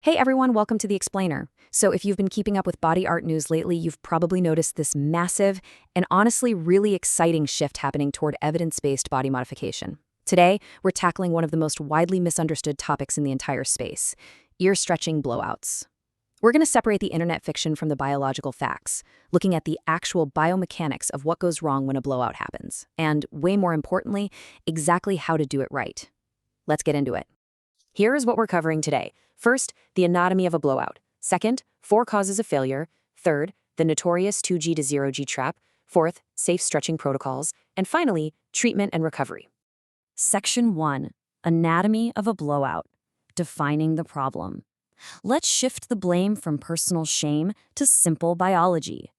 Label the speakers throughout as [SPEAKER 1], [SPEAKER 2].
[SPEAKER 1] Hey everyone, welcome to The Explainer. So if you've been keeping up with body art news lately, you've probably noticed this massive and honestly really exciting shift happening toward evidence-based body modification. Today, we're tackling one of the most widely misunderstood topics in the entire space, ear-stretching blowouts. We're going to separate the internet fiction from the biological facts, looking at the actual biomechanics of what goes wrong when a blowout happens, and way more importantly, exactly how to do it right. Let's get into it. Here is what we're covering today. First, the anatomy of a blowout. Second, 4 causes of failure. Third, the notorious 2G to 0G trap. Fourth, safe stretching protocols. And finally, treatment and recovery. Section 1. Anatomy of a blowout. Defining the problem. Let's shift the blame from personal shame to simple biology.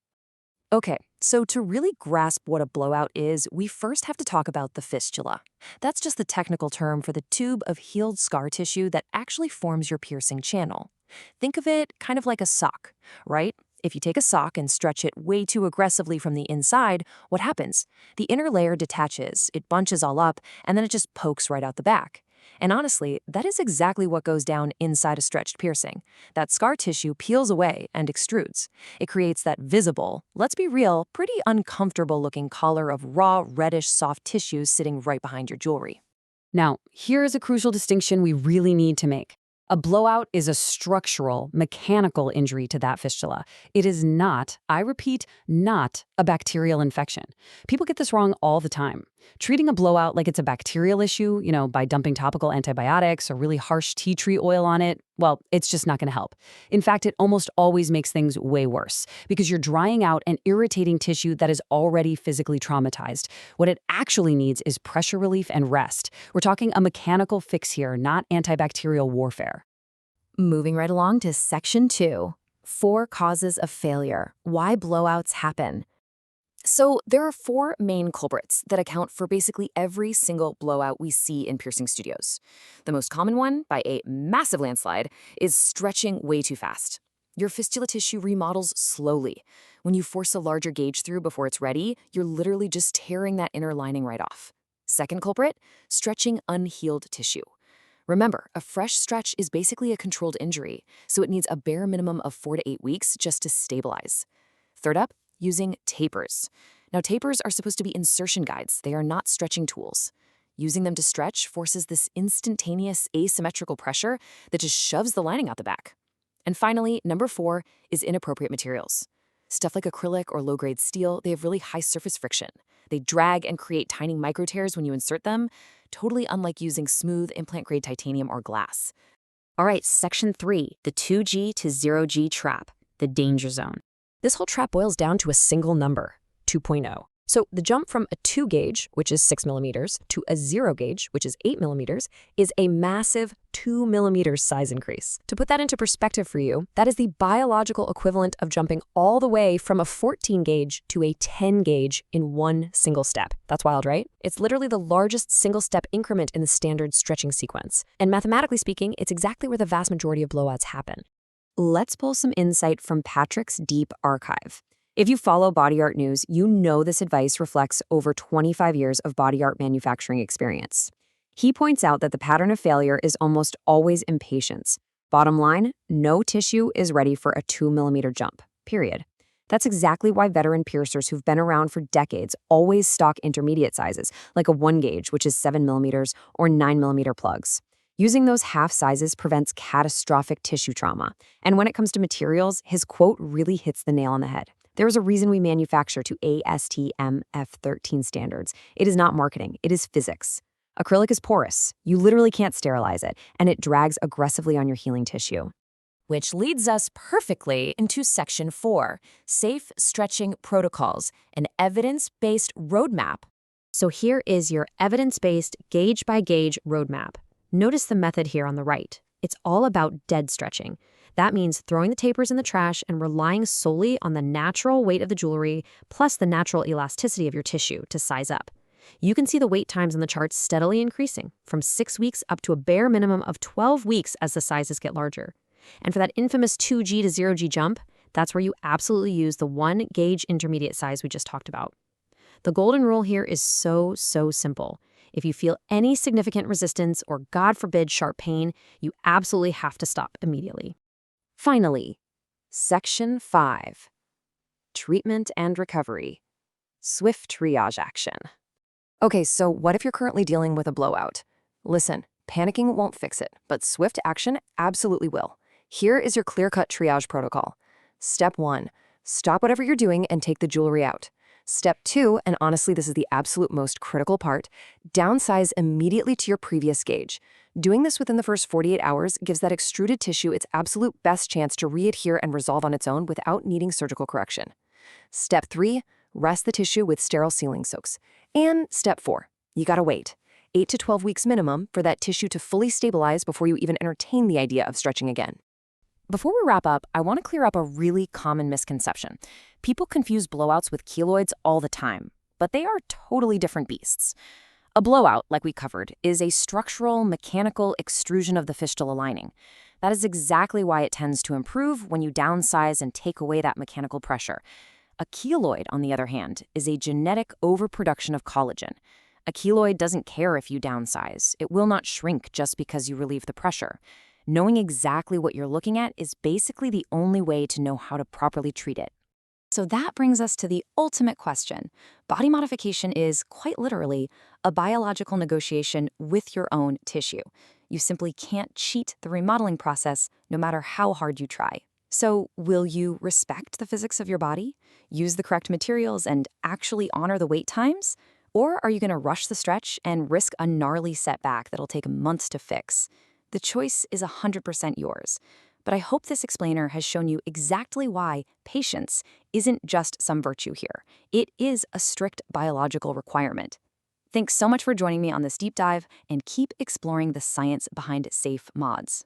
[SPEAKER 1] Okay, so to really grasp what a blowout is, we first have to talk about the fistula. That's just the technical term for the tube of healed scar tissue that actually forms your piercing channel. Think of it kind of like a sock, right? If you take a sock and stretch it way too aggressively from the inside, what happens? The inner layer detaches, it bunches all up, and then it just pokes right out the back. And honestly, that is exactly what goes down inside a stretched piercing. That scar tissue peels away and extrudes. It creates that visible, let's be real, pretty uncomfortable-looking collar of raw, reddish, soft tissues sitting right behind your jewelry.
[SPEAKER 2] Now, here is a crucial distinction we really need to make. A blowout is a structural, mechanical injury to that fistula. It is not, I repeat, not a bacterial infection. People get this wrong all the time. Treating a blowout like it's a bacterial issue, by dumping topical antibiotics or really harsh tea tree oil on it, well, it's just not going to help. In fact, it almost always makes things way worse because you're drying out and irritating tissue that is already physically traumatized. What it actually needs is pressure relief and rest. We're talking a mechanical fix here, not antibacterial warfare.
[SPEAKER 1] Moving right along to Section 2. 4 causes of failure. Why blowouts happen. So there are 4 main culprits that account for basically every single blowout we see in piercing studios. The most common one, by a massive landslide, is stretching way too fast. Your fistula tissue remodels slowly. When you force a larger gauge through before it's ready, you're literally just tearing that inner lining right off. Second culprit, stretching unhealed tissue. Remember, a fresh stretch is basically a controlled injury, so it needs a bare minimum of 4 to 8 weeks just to stabilize. Third up, using tapers. Now, tapers are supposed to be insertion guides. They are not stretching tools. Using them to stretch forces this instantaneous asymmetrical pressure that just shoves the lining out the back. And finally, number 4 is inappropriate materials. Stuff like acrylic or low-grade steel, they have really high surface friction. They drag and create tiny micro tears when you insert them, totally unlike using smooth implant-grade titanium or glass. All right, Section 3, the 2G to 0G trap, the danger zone. This whole trap boils down to a single number, 2.0. So the jump from a 2 gauge, which is 6 millimeters, to a 0 gauge, which is 8 millimeters, is a massive 2 millimeters size increase. To put that into perspective for you, that is the biological equivalent of jumping all the way from a 14 gauge to a 10 gauge in one single step. That's wild, right? It's literally the largest single step increment in the standard stretching sequence. And mathematically speaking, it's exactly where the vast majority of blowouts happen. Let's pull some insight from Patrick's deep archive. If you follow body art news, you know this advice reflects over 25 years of body art manufacturing experience. He points out that the pattern of failure is almost always impatience. Bottom line, no tissue is ready for a 2 millimeter jump, period. That's exactly why veteran piercers who've been around for decades always stock intermediate sizes, like a 1 gauge, which is 7 millimeters, or 9 millimeter plugs. Using those half sizes prevents catastrophic tissue trauma. And when it comes to materials, his quote really hits the nail on the head. There is a reason we manufacture to ASTM F13 standards. It is not marketing, it is physics. Acrylic is porous. You literally can't sterilize it, and it drags aggressively on your healing tissue. Which leads us perfectly into Section 4, Safe Stretching Protocols, an evidence-based roadmap. So here is your evidence-based gauge-by-gauge roadmap. Notice the method here on the right. It's all about dead stretching. That means throwing the tapers in the trash and relying solely on the natural weight of the jewelry plus the natural elasticity of your tissue to size up. You can see the wait times on the charts steadily increasing, from 6 weeks up to a bare minimum of 12 weeks as the sizes get larger. And for that infamous 2G to 0G jump, that's where you absolutely use the 1 gauge intermediate size we just talked about. The golden rule here is so simple. If you feel any significant resistance or, God forbid, sharp pain, you absolutely have to stop immediately. Finally, Section 5. Treatment and recovery. Swift triage action. Okay, so what if you're currently dealing with a blowout? Listen, panicking won't fix it, but swift action absolutely will. Here is your clear-cut triage protocol. Step 1, stop whatever you're doing and take the jewelry out. Step 2, and honestly this is the absolute most critical part, downsize immediately to your previous gauge. Doing this within the first 48 hours gives that extruded tissue its absolute best chance to readhere and resolve on its own without needing surgical correction. Step 3, rest the tissue with sterile sealing soaks. And step 4, you gotta wait. 8 to 12 weeks minimum for that tissue to fully stabilize before you even entertain the idea of stretching again. Before we wrap up, I want to clear up a really common misconception. People confuse blowouts with keloids all the time, but they are totally different beasts. A blowout, like we covered, is a structural, mechanical extrusion of the fistula lining. That is exactly why it tends to improve when you downsize and take away that mechanical pressure. A keloid, on the other hand, is a genetic overproduction of collagen. A keloid doesn't care if you downsize. It will not shrink just because you relieve the pressure. Knowing exactly what you're looking at is basically the only way to know how to properly treat it. So that brings us to the ultimate question. Body modification is, quite literally, a biological negotiation with your own tissue. You simply can't cheat the remodeling process no matter how hard you try. So will you respect the physics of your body, use the correct materials, and actually honor the wait times? Or are you going to rush the stretch and risk a gnarly setback that'll take months to fix? The choice is 100% yours. But I hope this explainer has shown you exactly why patience isn't just some virtue here. It is a strict biological requirement. Thanks so much for joining me on this deep dive, and keep exploring the science behind safe mods.